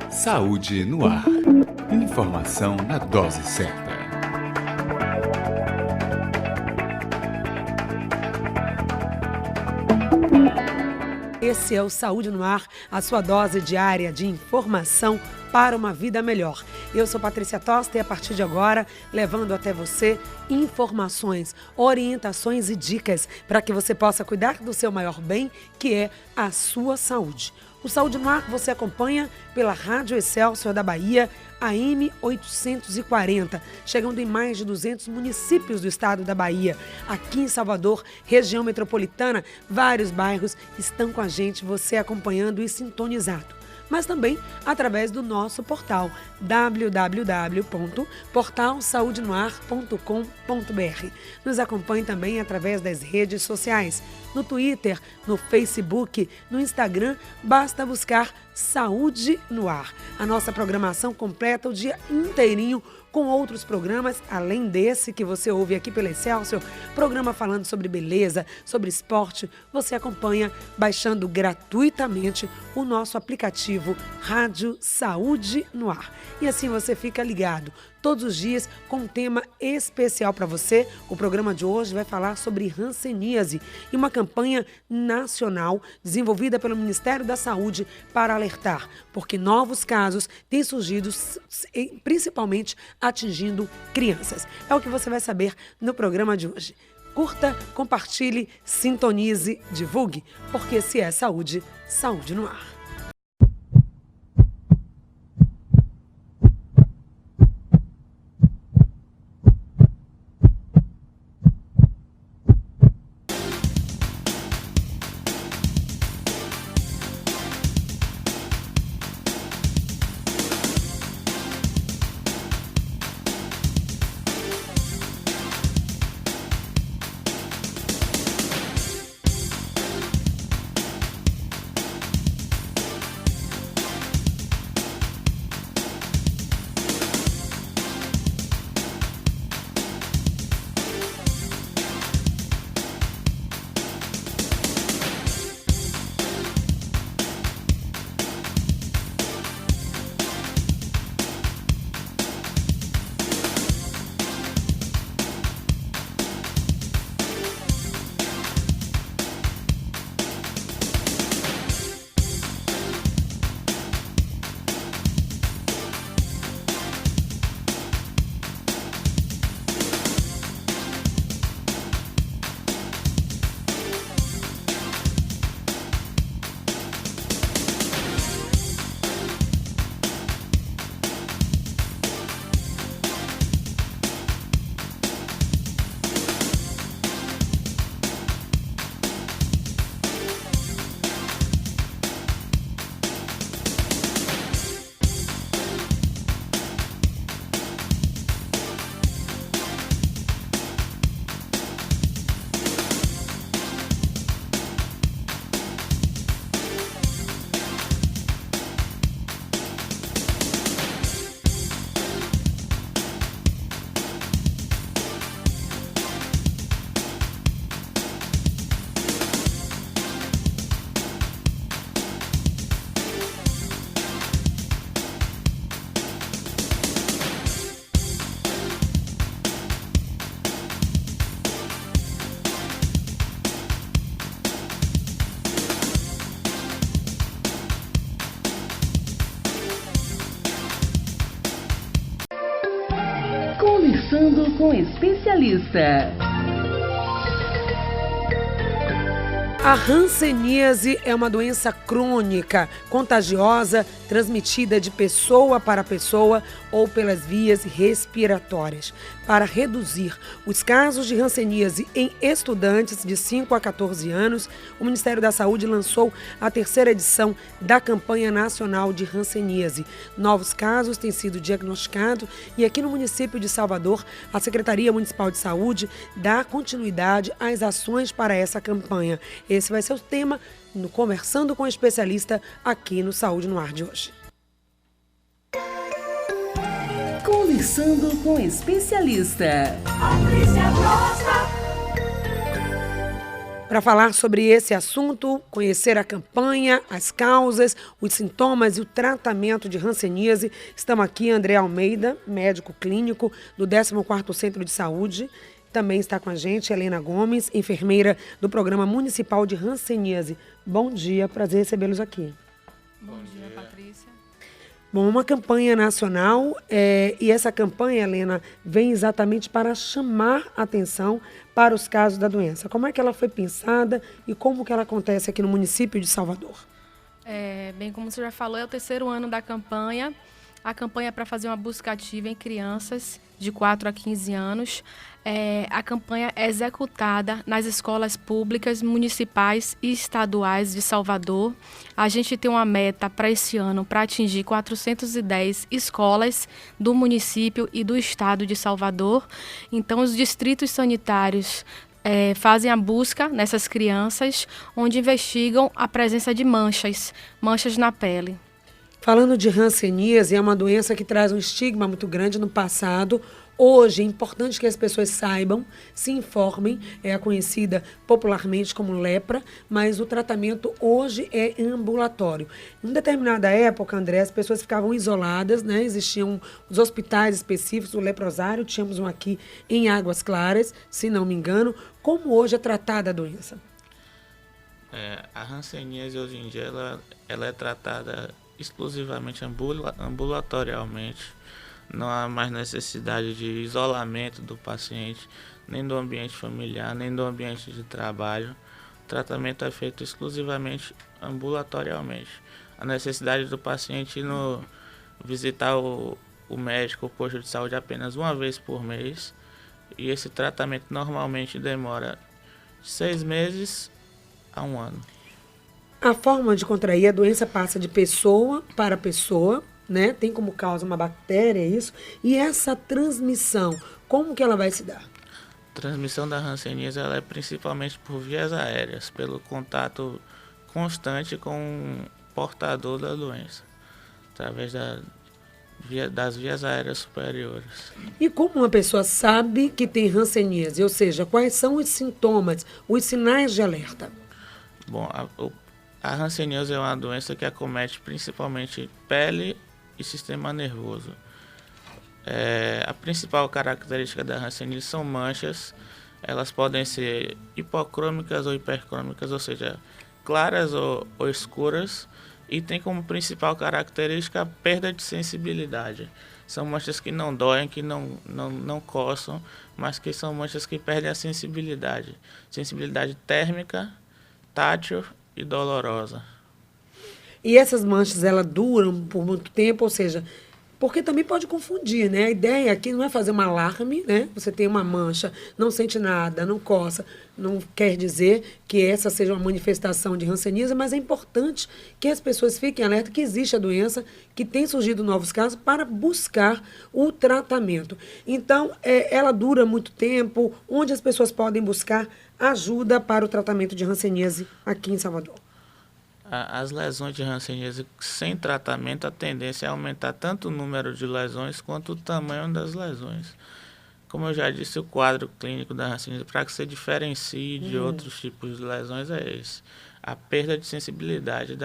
Saúde no ar. Informação na dose certa. Esse é o Saúde no Ar, a sua dose diária de informação para uma vida melhor. Eu sou Patrícia Tosta e a partir de agora, levando até você informações, orientações e dicas para que você possa cuidar do seu maior bem, que é a sua saúde. O Saúde no Ar você acompanha pela Rádio Excelsior da Bahia, AM 840, chegando em mais de 200 municípios do estado da Bahia. Aqui em Salvador, região metropolitana, vários bairros estão com a gente, você acompanhando e sintonizado. Mas também através do nosso portal www.portalsaudenoar.com.br. Nos acompanhe também através das redes sociais, no Twitter, no Facebook, no Instagram, basta buscar Saúde no Ar. A nossa programação completa o dia inteirinho com outros programas, além desse que você ouve aqui pela Excelsior, programa falando sobre beleza, sobre esporte, você acompanha baixando gratuitamente o nosso aplicativo Rádio Saúde no Ar. E assim você fica ligado todos os dias com um tema especial para você. O programa de hoje vai falar sobre hanseníase e uma campanha nacional desenvolvida pelo Ministério da Saúde para alertar, porque novos casos têm surgido, principalmente atingindo crianças. É o que você vai saber no programa de hoje. Curta, compartilhe, sintonize, divulgue, porque se é saúde, saúde no ar. Conversando com especialista. A hanseníase é uma doença crônica, contagiosa, transmitida de pessoa para pessoa ou pelas vias respiratórias. Para reduzir os casos de hanseníase em estudantes de 5 a 14 anos, o Ministério da Saúde lançou a 3ª edição da campanha nacional de hanseníase. Novos casos têm sido diagnosticados e aqui no município de Salvador, a Secretaria Municipal de Saúde dá continuidade às ações para essa campanha. Esse vai ser o tema no Conversando com o Especialista aqui no Saúde no Ar de hoje. Conversando com o especialista. Para falar sobre esse assunto, conhecer a campanha, as causas, os sintomas e o tratamento de hanseníase, estamos aqui André Almeida, médico clínico do 14º Centro de Saúde. Também está com a gente Helena Gomes, enfermeira do Programa Municipal de Hanseníase. Bom dia, prazer recebê-los aqui. Bom dia, Patrícia. Bom, uma campanha nacional e essa campanha, Helena, vem exatamente para chamar a atenção para os casos da doença. Como é que ela foi pensada e como que ela acontece aqui no município de Salvador? Bem, como você já falou, é o 3º ano da campanha. A campanha é para fazer uma busca ativa em crianças de 4 a 15 anos. A campanha é executada nas escolas públicas, municipais e estaduais de Salvador. A gente tem uma meta para esse ano para atingir 410 escolas do município e do estado de Salvador. Então, os distritos sanitários fazem a busca nessas crianças, onde investigam a presença de manchas na pele. Falando de hanseníase, é uma doença que traz um estigma muito grande no passado. Hoje é importante que as pessoas saibam, se informem, é conhecida popularmente como lepra, mas o tratamento hoje é ambulatório. Em determinada época, André, as pessoas ficavam isoladas, né? Existiam os hospitais específicos, o leprosário, tínhamos um aqui em Águas Claras, se não me engano. Como hoje é tratada a doença? A hanseníase hoje em dia ela é tratada exclusivamente ambulatorialmente. Não há mais necessidade de isolamento do paciente, nem do ambiente familiar, nem do ambiente de trabalho. O tratamento é feito exclusivamente ambulatorialmente. A necessidade do paciente visitar o médico, o posto de saúde apenas uma vez por mês. E esse tratamento normalmente demora de 6 meses a 1 ano. A forma de contrair a doença passa de pessoa para pessoa, né? Tem como causa uma bactéria, isso. E essa transmissão, como que ela vai se dar? A transmissão da hanseníase ela é principalmente por vias aéreas, pelo contato constante com o portador da doença, através das vias aéreas superiores. E como uma pessoa sabe que tem hanseníase? Ou seja, quais são os sintomas, os sinais de alerta? Bom, a hanseníase é uma doença que acomete principalmente pele e sistema nervoso. A principal característica da hanseníase são manchas. Elas podem ser hipocrômicas ou hipercrômicas, ou seja, claras ou escuras, e tem como principal característica a perda de sensibilidade. São manchas que não doem, que não coçam, mas que são manchas que perdem a sensibilidade. Sensibilidade térmica, tátil e dolorosa. E essas manchas, elas duram por muito tempo, ou seja, porque também pode confundir, né? A ideia aqui não é fazer um alarme, né? Você tem uma mancha, não sente nada, não coça, não quer dizer que essa seja uma manifestação de hanseníase, mas é importante que as pessoas fiquem alertas que existe a doença, que tem surgido novos casos para buscar o tratamento. Então, ela dura muito tempo, onde as pessoas podem buscar ajuda para o tratamento de hanseníase aqui em Salvador. As lesões de hanseníase sem tratamento, a tendência é aumentar tanto o número de lesões quanto o tamanho das lesões. Como eu já disse, o quadro clínico da hanseníase, para que se diferencie de outros tipos de lesões, é esse. A perda de sensibilidade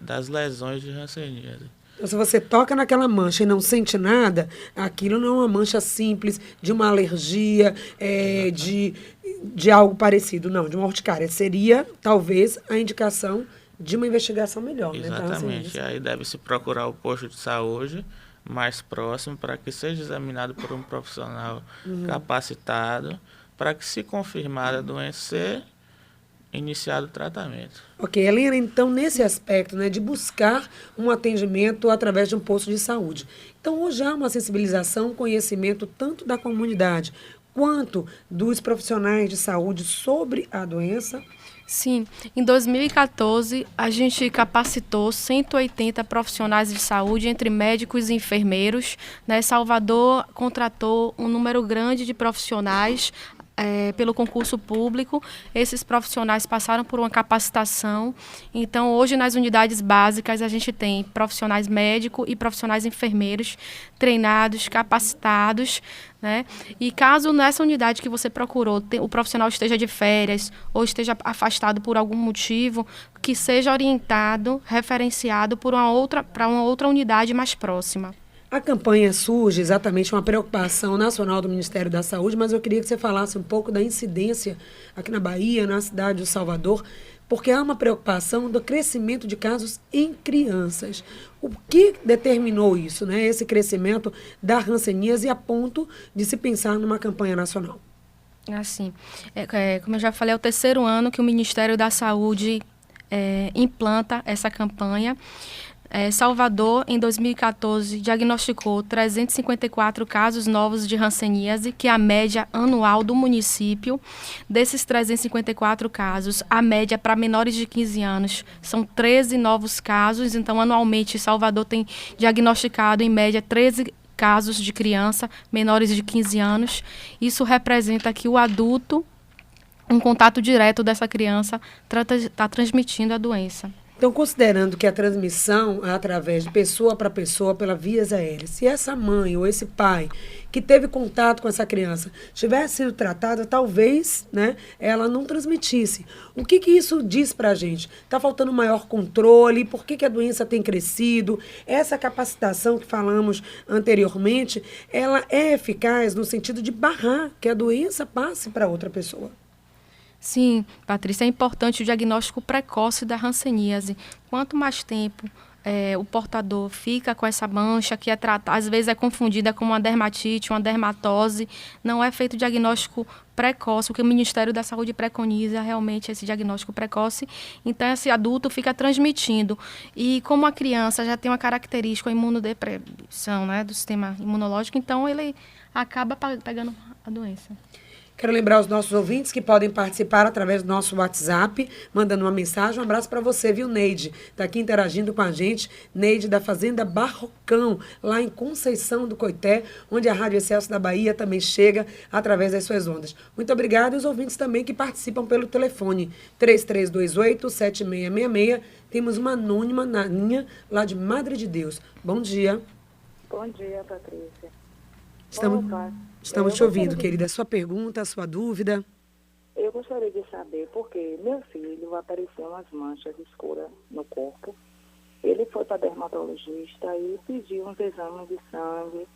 das lesões de hanseníase. Então, se você toca naquela mancha e não sente nada, aquilo não é uma mancha simples de uma alergia, de algo parecido, não, de uma urticária. Seria, talvez, a indicação de uma investigação melhor. Exatamente. Né? Aí deve-se procurar o posto de saúde mais próximo para que seja examinado por um profissional capacitado, para que, se confirmada a doença, ser iniciado o tratamento. Ok, Helena, então, nesse aspecto, né, de buscar um atendimento através de um posto de saúde. Então, hoje há uma sensibilização, conhecimento tanto da comunidade quanto dos profissionais de saúde sobre a doença. Sim, em 2014 a gente capacitou 180 profissionais de saúde, entre médicos e enfermeiros, né? Salvador contratou um número grande de profissionais pelo concurso público, esses profissionais passaram por uma capacitação. Então, hoje, nas unidades básicas, a gente tem profissionais médicos e profissionais enfermeiros treinados, capacitados, né? E caso nessa unidade que você procurou, o profissional esteja de férias ou esteja afastado por algum motivo, que seja orientado, referenciado para uma outra unidade mais próxima. A campanha surge exatamente uma preocupação nacional do Ministério da Saúde, mas eu queria que você falasse um pouco da incidência aqui na Bahia, na cidade de Salvador, porque há uma preocupação do crescimento de casos em crianças. O que determinou isso, né? Esse crescimento da hanseníase a ponto de se pensar numa campanha nacional? Assim, como eu já falei, é o terceiro ano que o Ministério da Saúde implanta essa campanha. Salvador, em 2014, diagnosticou 354 casos novos de hanseníase, que é a média anual do município. Desses 354 casos, a média para menores de 15 anos são 13 novos casos. Então, anualmente, Salvador tem diagnosticado, em média, 13 casos de criança menores de 15 anos. Isso representa que o adulto, um contato direto dessa criança, está transmitindo a doença. Então, considerando que a transmissão é através de pessoa para pessoa pela vias aéreas, se essa mãe ou esse pai que teve contato com essa criança tivesse sido tratada, talvez, né, ela não transmitisse. O que isso diz para a gente? Está faltando maior controle? Por que a doença tem crescido? Essa capacitação que falamos anteriormente, ela é eficaz no sentido de barrar que a doença passe para outra pessoa? Sim, Patrícia, é importante o diagnóstico precoce da hanseníase. Quanto mais tempo o portador fica com essa mancha, que às vezes é confundida com uma dermatite, uma dermatose, não é feito diagnóstico precoce. O que o Ministério da Saúde preconiza realmente esse diagnóstico precoce. Então, esse adulto fica transmitindo. E como a criança já tem uma característica, a imunodepressão, né, do sistema imunológico, então ele acaba pegando a doença. Quero lembrar os nossos ouvintes que podem participar através do nosso WhatsApp, mandando uma mensagem. Um abraço para você, viu, Neide? Está aqui interagindo com a gente. Neide da Fazenda Barrocão, lá em Conceição do Coité, onde a Rádio Excelsior da Bahia também chega através das suas ondas. Muito obrigada. E os ouvintes também que participam pelo telefone 3328-7666. Temos uma anônima na linha lá de Madre de Deus. Bom dia. Bom dia, Patrícia. Estamos te ouvindo, querida. A sua pergunta, a sua dúvida? Eu gostaria de saber porque meu filho apareceu umas manchas escuras no corpo. Ele foi para dermatologista e pediu uns exames de sangue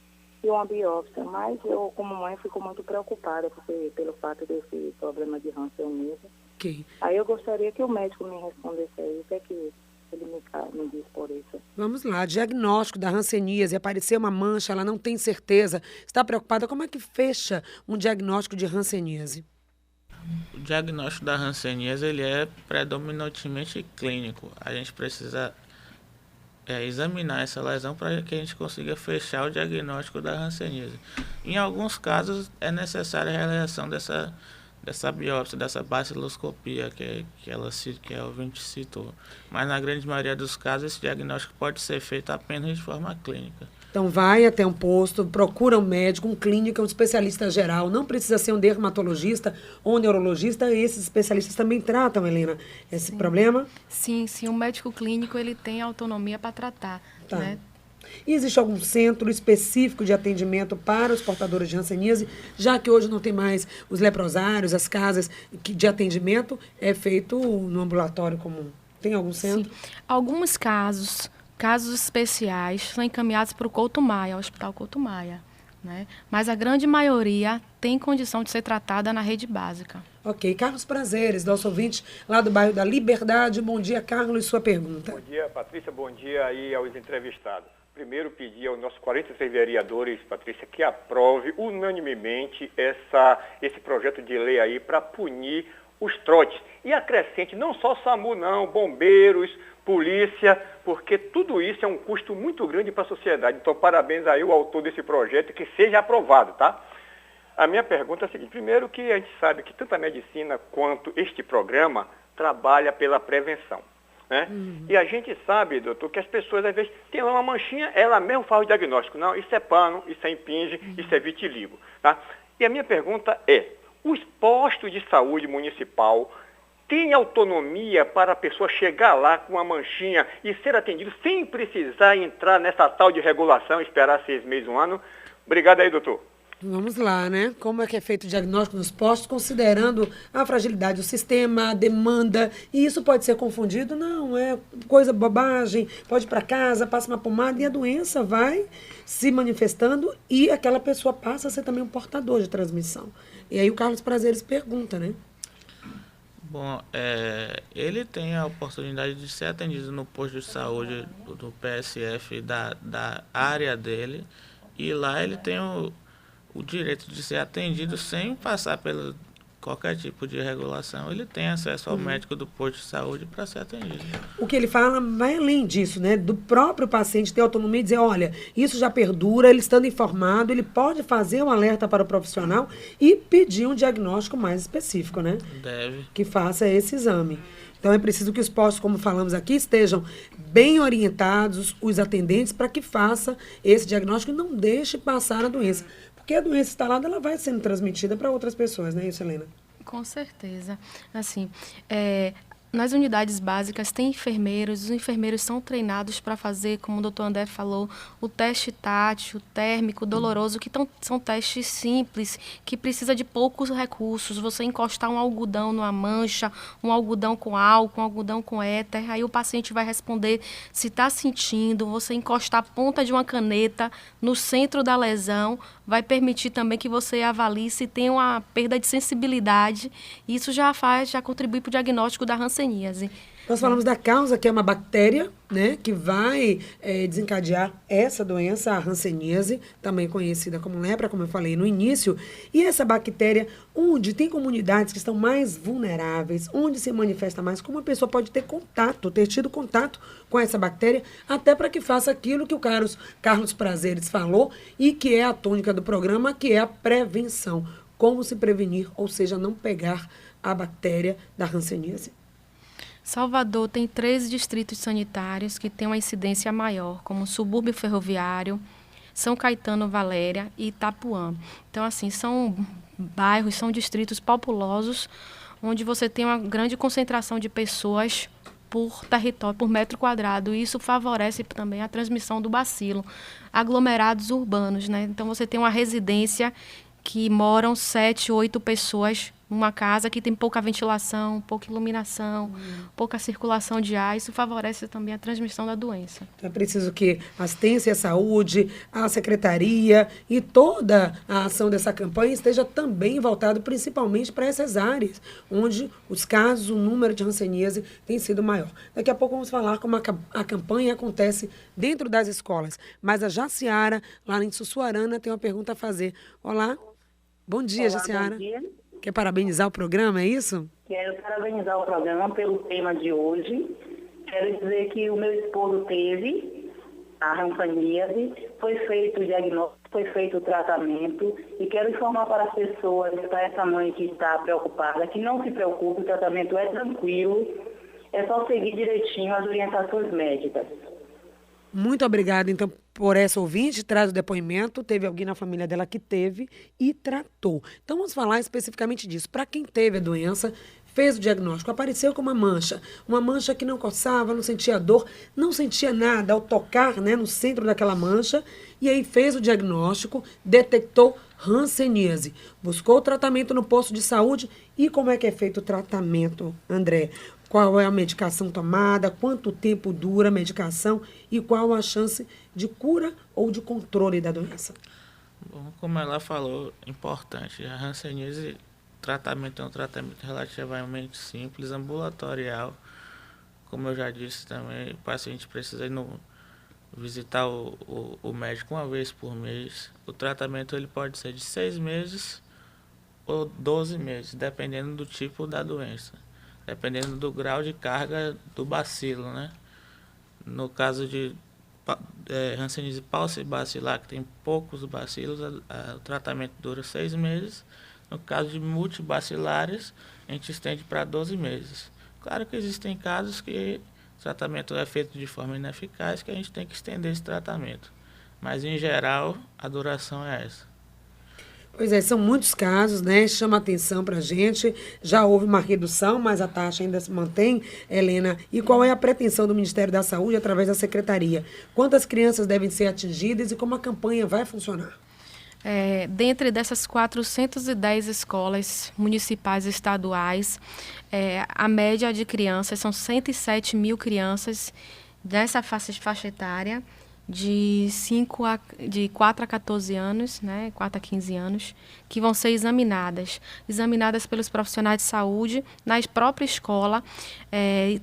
e uma biópsia, mas eu, como mãe, fico muito preocupada pelo fato desse problema de hanseníase. Okay. Aí eu gostaria que o médico me respondesse aí o que é que ele me diz por isso. Vamos lá, diagnóstico da hanseníase, apareceu uma mancha, ela não tem certeza, está preocupada, como é que fecha um diagnóstico de hanseníase? O diagnóstico da hanseníase, ele é predominantemente clínico. A gente precisa examinar essa lesão para que a gente consiga fechar o diagnóstico da hanseníase. Em alguns casos, é necessária a realização dessa biópsia, dessa baciloscopia que a ouvinte citou. Mas na grande maioria dos casos, esse diagnóstico pode ser feito apenas de forma clínica. Então vai até um posto, procura um médico, um clínico, um especialista geral. Não precisa ser um dermatologista ou um neurologista. Esses especialistas também tratam, Helena, esse problema? Sim, o médico clínico ele tem autonomia para tratar. Tá. Né? E existe algum centro específico de atendimento para os portadores de hanseníase, já que hoje não tem mais os leprosários, as casas de atendimento, é feito no ambulatório comum? Tem algum centro? Sim. Alguns casos especiais, são encaminhados para o Couto Maia, o Hospital Couto Maia. Né? Mas a grande maioria tem condição de ser tratada na rede básica. Ok. Carlos Prazeres, nosso ouvinte lá do bairro da Liberdade. Bom dia, Carlos, sua pergunta. Bom dia, Patrícia. Bom dia aí aos entrevistados. Primeiro, pedir aos nossos 43 vereadores, Patrícia, que aprove unanimemente esse projeto de lei aí para punir os trotes. E acrescente não só SAMU, não, bombeiros, polícia, porque tudo isso é um custo muito grande para a sociedade. Então, parabéns aí ao autor desse projeto e que seja aprovado, tá? A minha pergunta é a seguinte. Primeiro, que a gente sabe que tanto a medicina quanto este programa trabalha pela prevenção. Né? E a gente sabe, doutor, que as pessoas às vezes têm lá uma manchinha, ela mesmo faz o diagnóstico. Não, isso é pano, isso é impinge, isso é vitiligo. Tá? E a minha pergunta é, os postos de saúde municipal têm autonomia para a pessoa chegar lá com uma manchinha e ser atendido sem precisar entrar nessa tal de regulação, esperar 6 meses, 1 ano? Obrigado aí, doutor. Vamos lá, né? Como é que é feito o diagnóstico nos postos, considerando a fragilidade do sistema, a demanda, e isso pode ser confundido? Não, é coisa bobagem, pode ir para casa, passa uma pomada e a doença vai se manifestando e aquela pessoa passa a ser também um portador de transmissão. E aí o Carlos Prazeres pergunta, né? Bom, ele tem a oportunidade de ser atendido no posto de saúde do PSF da área dele, e lá ele tem o direito de ser atendido sem passar pelo qualquer tipo de regulação. Ele tem acesso ao médico do posto de saúde para ser atendido. O que ele fala vai além disso, né? Do próprio paciente ter autonomia e dizer, olha, isso já perdura, ele estando informado, ele pode fazer um alerta para o profissional e pedir um diagnóstico mais específico, né? Deve. Que faça esse exame. Então, é preciso que os postos, como falamos aqui, estejam bem orientados, os atendentes, para que faça esse diagnóstico e não deixe passar a doença. Porque a doença instalada, ela vai sendo transmitida para outras pessoas, não é isso, Helena? Com certeza. Assim, nas unidades básicas tem enfermeiros, os enfermeiros são treinados para fazer, como o doutor André falou, o teste tátil, térmico, doloroso, que são testes simples, que precisa de poucos recursos. Você encostar um algodão numa mancha, um algodão com álcool, um algodão com éter, aí o paciente vai responder se está sentindo. Você encostar a ponta de uma caneta no centro da lesão, vai permitir também que você avalie se tem uma perda de sensibilidade. Isso já contribui para o diagnóstico da hanseníase. Nós falamos da causa, que é uma bactéria, né, que vai desencadear essa doença, a hanseníase, também conhecida como lepra, como eu falei no início. E essa bactéria, onde tem comunidades que estão mais vulneráveis, onde se manifesta mais, como a pessoa pode ter tido contato com essa bactéria, até para que faça aquilo que o Carlos Prazeres falou e que é a tônica do programa, que é a prevenção. Como se prevenir, ou seja, não pegar a bactéria da hanseníase. Salvador tem 3 distritos sanitários que têm uma incidência maior, como Subúrbio Ferroviário, São Caetano, Valéria e Itapuã. Então, assim, são bairros, são distritos populosos, onde você tem uma grande concentração de pessoas por território, por metro quadrado, e isso favorece também a transmissão do bacilo. Aglomerados urbanos, né? Então, você tem uma residência que moram 7, 8 pessoas numa casa que tem pouca ventilação, pouca iluminação, pouca circulação de ar. Isso favorece também a transmissão da doença. É preciso que a assistência à saúde, a secretaria e toda a ação dessa campanha esteja também voltado principalmente para essas áreas, onde os casos, o número de hanseníase tem sido maior. Daqui a pouco vamos falar como a campanha acontece dentro das escolas. Mas a Jaciara, lá em Sussuarana, tem uma pergunta a fazer. Olá, bom dia, Jaciara. Bom dia. Quer parabenizar o programa, é isso? Quero parabenizar o programa pelo tema de hoje. Quero dizer que o meu esposo teve a hanseníase, foi feito o diagnóstico, foi feito o tratamento, e quero informar para as pessoas, para essa mãe que está preocupada, que não se preocupe, o tratamento é tranquilo, é só seguir direitinho as orientações médicas. Muito obrigada, então, por essa ouvinte, traz o depoimento. Teve alguém na família dela que teve e tratou. Então, vamos falar especificamente disso. Para quem teve a doença, fez o diagnóstico, apareceu com uma mancha que não coçava, não sentia dor, não sentia nada ao tocar, né, no centro daquela mancha, e aí fez o diagnóstico, detectou hanseníase, buscou o tratamento no posto de saúde. E como é que é feito o tratamento, André? Qual é a medicação tomada, quanto tempo dura a medicação e qual a chance de cura ou de controle da doença? Bom, como ela falou, importante, a hanseníase, tratamento é um tratamento relativamente simples, ambulatorial. Como eu já disse também, o paciente precisa visitar o médico uma vez por mês. O tratamento ele pode ser de 6 meses ou 12 meses, dependendo do tipo da doença. Dependendo do grau de carga do bacilo, né? No caso de hanseníase paucibacilar, que tem poucos bacilos, o tratamento dura 6 meses. No caso de multibacilares, a gente estende para 12 meses. Claro que existem casos que o tratamento é feito de forma ineficaz, que a gente tem que estender esse tratamento. Mas, em geral, a duração é essa. Pois é, são muitos casos, né? Chama atenção para a gente. Já houve uma redução, mas a taxa ainda se mantém, Helena. E qual é a pretensão do Ministério da Saúde através da Secretaria? Quantas crianças devem ser atingidas e como a campanha vai funcionar? Dentre dessas 410 escolas municipais e estaduais, a média de crianças são 107 mil crianças dessa faixa etária, de 4 a 14 anos, né, 4 a 15 anos, que vão ser examinadas pelos profissionais de saúde na própria escola.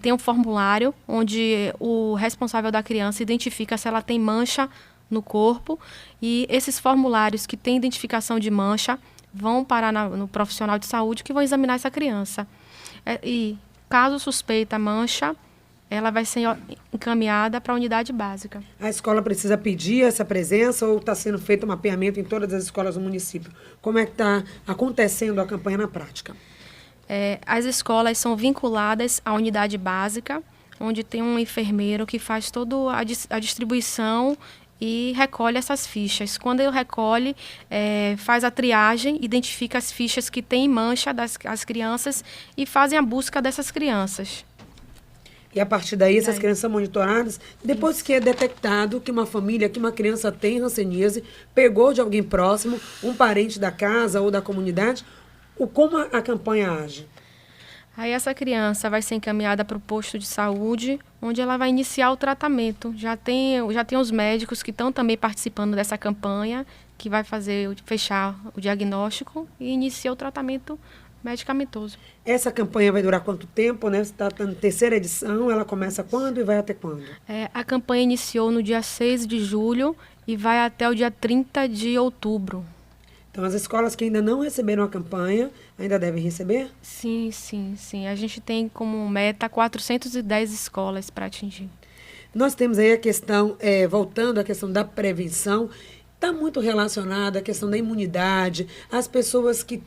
Tem um formulário onde o responsável da criança identifica se ela tem mancha no corpo, e esses formulários que têm identificação de mancha vão parar no profissional de saúde que vão examinar essa criança. E caso suspeita mancha, ela vai ser encaminhada para a unidade básica. A escola precisa pedir essa presença ou está sendo feito um mapeamento em todas as escolas do município? Como é que está acontecendo a campanha na prática? As escolas são vinculadas à unidade básica, onde tem um enfermeiro que faz toda a distribuição e recolhe essas fichas. Quando ele recolhe, faz a triagem, identifica as fichas que têm mancha das crianças e fazem a busca dessas crianças. E a partir daí, essas crianças são monitoradas. Depois que é detectado que uma família, que uma criança tem hanseníase, pegou de alguém próximo, um parente da casa ou da comunidade, como a campanha age? Aí essa criança vai ser encaminhada para o posto de saúde, onde ela vai iniciar o tratamento. Já tem os médicos que estão também participando dessa campanha, que vai fechar o diagnóstico e iniciar o tratamento medicamentoso. Essa campanha vai durar quanto tempo, né? Você está na terceira edição, ela começa quando e vai até quando? A campanha iniciou no dia 6 de julho e vai até o dia 30 de outubro. Então, as escolas que ainda não receberam a campanha, ainda devem receber? Sim. A gente tem como meta 410 escolas para atingir. Nós temos aí a questão, voltando à questão da prevenção, está muito relacionada à questão da imunidade, as pessoas que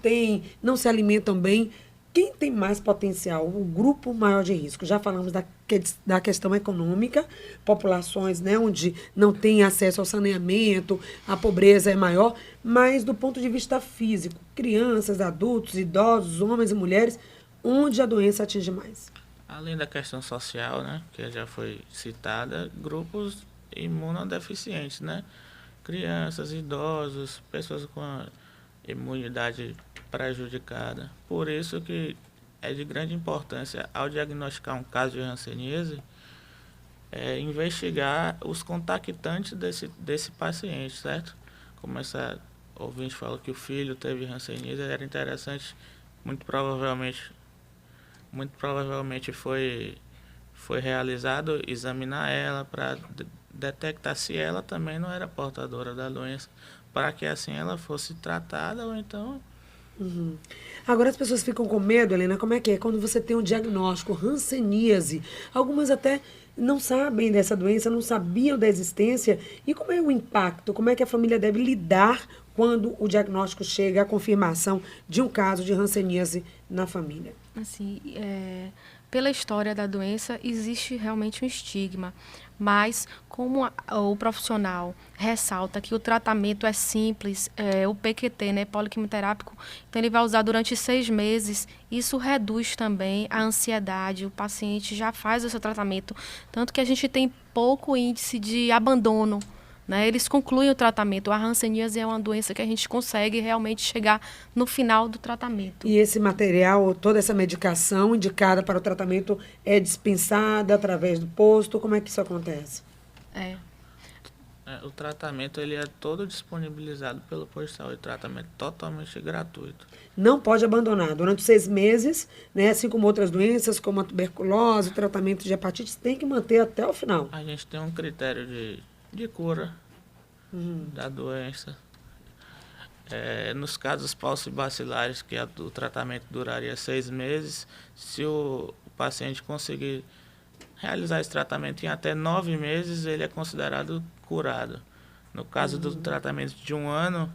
não se alimentam bem. Quem tem mais potencial? O grupo maior de risco. Já falamos da questão econômica, populações, né, onde não tem acesso ao saneamento, a pobreza é maior, mas do ponto de vista físico, crianças, adultos, idosos, homens e mulheres, onde a doença atinge mais? Além da questão social, né, que já foi citada, grupos imunodeficientes, né? Crianças, idosos, pessoas com a imunidade prejudicada. Por isso que é de grande importância, ao diagnosticar um caso de hanseníase, investigar os contactantes desse paciente, certo? Como essa ouvinte falou que o filho teve hanseníase, era interessante, muito provavelmente foi realizado examinar ela para detectar se ela também não era portadora da doença, para que assim ela fosse tratada ou então... Uhum. Agora as pessoas ficam com medo, Helena, como é que é? Quando você tem um diagnóstico, hanseníase, algumas até não sabem dessa doença, não sabiam da existência, e como é o impacto? Como é que a família deve lidar quando o diagnóstico chega à confirmação de um caso de hanseníase na família? Assim, pela história da doença, existe realmente um estigma, mas como o profissional ressalta que o tratamento é simples, o PQT, né, poliquimioterápico, então ele vai usar durante 6 meses, isso reduz também a ansiedade, o paciente já faz o seu tratamento, tanto que a gente tem pouco índice de abandono, né? Eles concluem o tratamento. A hanseníase é uma doença que a gente consegue realmente chegar no final do tratamento. E esse material, toda essa medicação indicada para o tratamento é dispensada através do posto? Como é que isso acontece? O tratamento ele é todo disponibilizado pelo posto de saúde, tratamento totalmente gratuito. Não pode abandonar. Durante 6 meses, né, assim como outras doenças, como a tuberculose, o tratamento de hepatite, tem que manter até o final. A gente tem um critério de cura da doença. Nos casos paucibacilares, que o tratamento duraria 6 meses, se o paciente conseguir realizar esse tratamento em até 9 meses, ele é considerado curado. No caso do tratamento de 1 ano,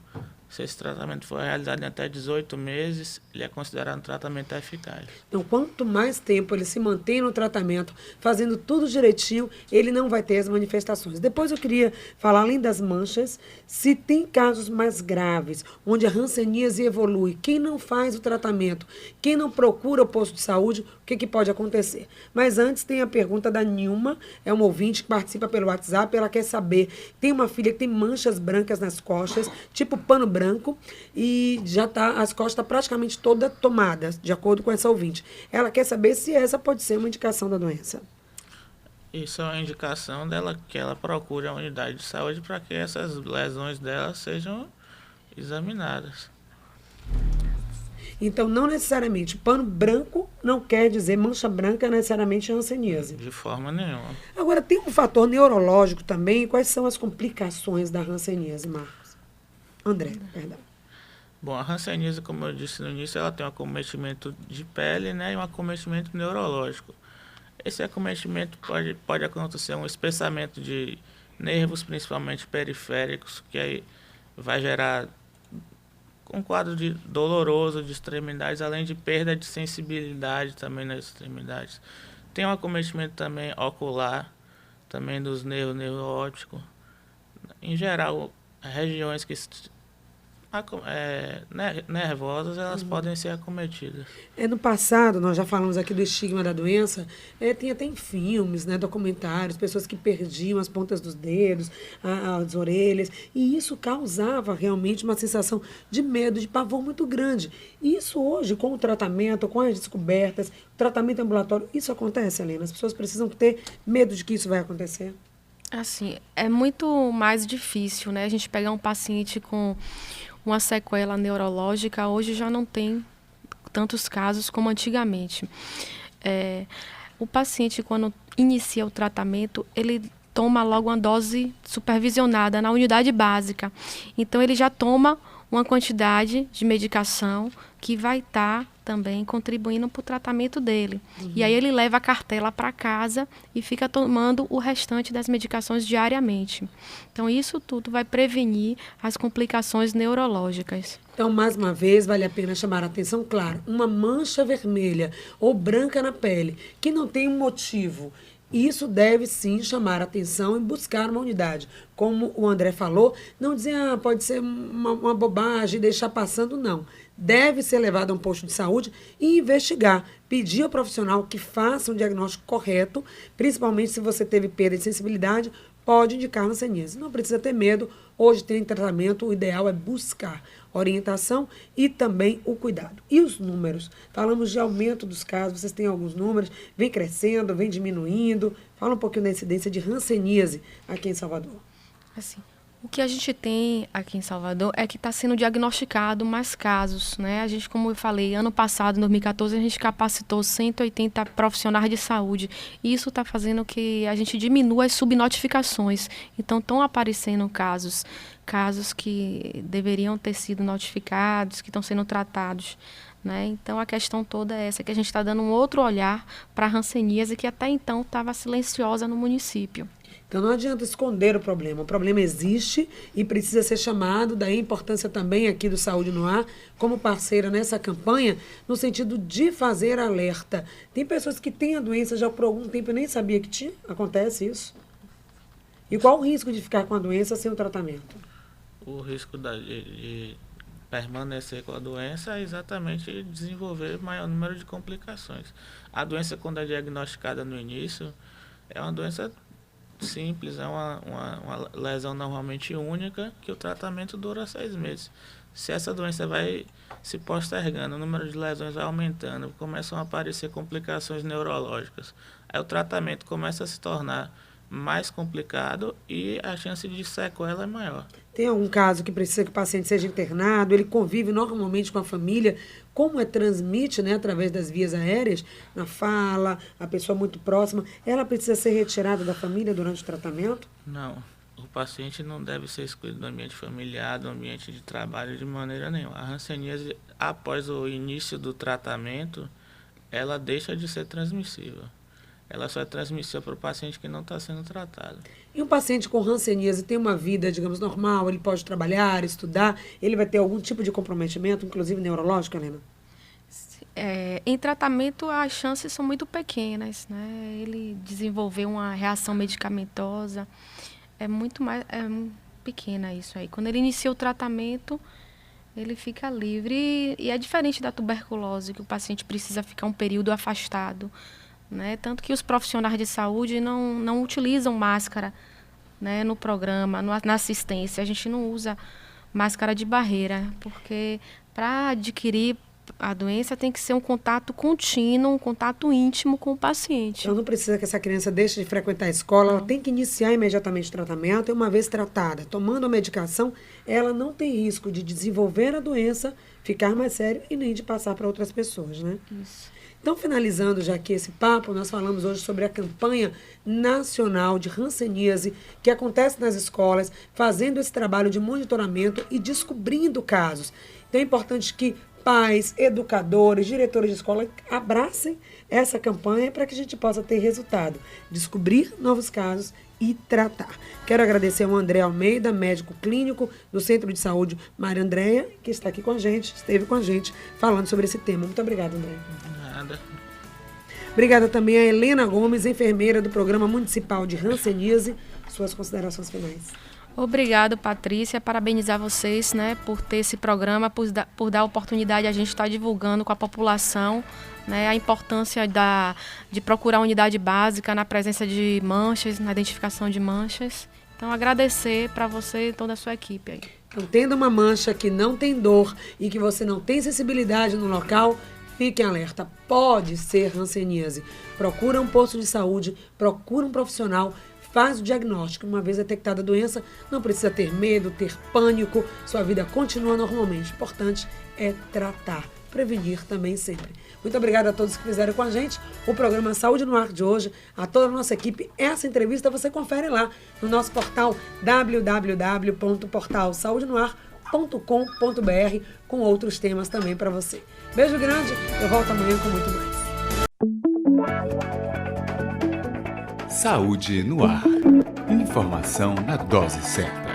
Se esse tratamento for realizado em até 18 meses, ele é considerado um tratamento eficaz. Então, quanto mais tempo ele se mantém no tratamento, fazendo tudo direitinho, ele não vai ter as manifestações. Depois eu queria falar, além das manchas, se tem casos mais graves, onde a hanseníase evolui, quem não faz o tratamento, quem não procura o posto de saúde, o que pode acontecer? Mas antes tem a pergunta da Nilma, é uma ouvinte que participa pelo WhatsApp, ela quer saber, tem uma filha que tem manchas brancas nas costas, tipo pano branco, e já tá, as costas estão praticamente todas tomadas, de acordo com essa ouvinte. Ela quer saber se essa pode ser uma indicação da doença. Isso é uma indicação dela que ela procure a unidade de saúde para que essas lesões dela sejam examinadas. Então, não necessariamente pano branco não quer dizer mancha branca necessariamente hanseníase. De forma nenhuma. Agora, tem um fator neurológico também. Quais são as complicações da hanseníase, Marcos? André, perdão. Bom, a hanseníase, como eu disse no início, ela tem um acometimento de pele, né, e um acometimento neurológico. Esse acometimento pode acontecer um espessamento de nervos, principalmente periféricos, que aí vai gerar um quadro doloroso de extremidades, além de perda de sensibilidade também nas extremidades. Tem um acometimento também ocular, também dos nervo óptico. Em geral, regiões que nervosas, elas podem ser acometidas. No passado, nós já falamos aqui do estigma da doença, tem até em filmes, né, documentários, pessoas que perdiam as pontas dos dedos, as orelhas, e isso causava realmente uma sensação de medo, de pavor muito grande. E isso hoje, com o tratamento, com as descobertas, o tratamento ambulatório, isso acontece, Helena? As pessoas precisam ter medo de que isso vai acontecer? Assim, é muito mais difícil, né? A gente pegar um paciente com uma sequela neurológica, hoje já não tem tantos casos como antigamente. O paciente, quando inicia o tratamento, ele toma logo uma dose supervisionada na unidade básica. Então, ele já toma uma quantidade de medicação que vai estar também contribuindo para o tratamento dele. E aí ele leva a cartela para casa e fica tomando o restante das medicações diariamente. Então, isso tudo vai prevenir as complicações neurológicas. Então, mais uma vez, vale a pena chamar a atenção, claro, uma mancha vermelha ou branca na pele, que não tem um motivo. Isso deve sim chamar a atenção e buscar uma unidade. Como o André falou, não dizer, pode ser uma bobagem, deixar passando, não. Deve ser levado a um posto de saúde e investigar. Pedir ao profissional que faça um diagnóstico correto, principalmente se você teve perda de sensibilidade, pode indicar hanseníase. Não precisa ter medo. Hoje tem tratamento, o ideal é buscar orientação e também o cuidado. E os números? Falamos de aumento dos casos, vocês têm alguns números, vem crescendo, vem diminuindo. Fala um pouquinho da incidência de hanseníase aqui em Salvador. Assim, o que a gente tem aqui em Salvador é que está sendo diagnosticado mais casos, né? A gente, como eu falei, ano passado, em 2014, a gente capacitou 180 profissionais de saúde. E isso está fazendo que a gente diminua as subnotificações. Então, estão aparecendo casos que deveriam ter sido notificados, que estão sendo tratados, né? Então, a questão toda é essa, que a gente está dando um outro olhar para a hanseníase, que até então estava silenciosa no município. Então, não adianta esconder o problema existe e precisa ser chamado, daí a importância também aqui do Saúde no Ar, como parceira nessa campanha, no sentido de fazer alerta. Tem pessoas que têm a doença já por algum tempo e nem sabia que tinha, acontece isso? E qual o risco de ficar com a doença sem o tratamento? O risco de permanecer com a doença é exatamente desenvolver maior número de complicações. A doença, quando é diagnosticada no início, é uma doença simples, é uma lesão normalmente única, que o tratamento dura 6 meses. Se essa doença vai se postergando, o número de lesões vai aumentando, começam a aparecer complicações neurológicas. Aí o tratamento começa a se tornar mais complicado e a chance de sequela é maior. Tem algum caso que precisa que o paciente seja internado, ele convive normalmente com a família, como transmite, né, através das vias aéreas, na fala, a pessoa muito próxima, ela precisa ser retirada da família durante o tratamento? Não, o paciente não deve ser excluído do ambiente familiar, do ambiente de trabalho de maneira nenhuma. A hanseníase, após o início do tratamento, ela deixa de ser transmissível. ela só é transmissível para o paciente que não está sendo tratado. E um paciente com hanseníase tem uma vida, digamos, normal? Ele pode trabalhar, estudar? Ele vai ter algum tipo de comprometimento, inclusive neurológico, Helena? Em tratamento, as chances são muito pequenas, né? Ele desenvolver uma reação medicamentosa é muito mais pequena isso aí. Quando ele inicia o tratamento, ele fica livre e é diferente da tuberculose, que o paciente precisa ficar um período afastado, né? Tanto que os profissionais de saúde não utilizam máscara, né, no programa, na assistência. A gente não usa máscara de barreira, porque para adquirir a doença tem que ser um contato contínuo, um contato íntimo com o paciente. Então não precisa que essa criança deixe de frequentar a escola, ela tem que iniciar imediatamente o tratamento e uma vez tratada, tomando a medicação, ela não tem risco de desenvolver a doença, ficar mais sério e nem de passar para outras pessoas, né? Isso. Então, finalizando já aqui esse papo, nós falamos hoje sobre a campanha nacional de hanseníase que acontece nas escolas, fazendo esse trabalho de monitoramento e descobrindo casos. Então, é importante que pais, educadores, diretores de escola abracem essa campanha para que a gente possa ter resultado, descobrir novos casos e tratar. Quero agradecer ao André Almeida, médico clínico do Centro de Saúde Maria Andréia, que está aqui com a gente, esteve com a gente falando sobre esse tema. Muito obrigada, André. Nada. Obrigada também a Helena Gomes, enfermeira do Programa Municipal de hanseníase. Suas considerações finais. Obrigado, Patrícia. Parabenizar vocês, né, por ter esse programa, por dar oportunidade a gente estar divulgando com a população, né, a importância de procurar unidade básica na presença de manchas, na identificação de manchas. Então, agradecer para você e toda a sua equipe aí. Então, tendo uma mancha que não tem dor e que você não tem sensibilidade no local, fiquem alerta, pode ser hanseníase. Procura um posto de saúde, procura um profissional, faz o diagnóstico. Uma vez detectada a doença, não precisa ter medo, ter pânico, sua vida continua normalmente. O importante é tratar, prevenir também sempre. Muito obrigada a todos que fizeram com a gente o programa Saúde no Ar de hoje, a toda a nossa equipe. Essa entrevista você confere lá no nosso portal www.portalsaudenoar.com.br com outros temas também para você. Beijo grande, eu volto amanhã com muito mais. Saúde no ar. Informação na dose certa.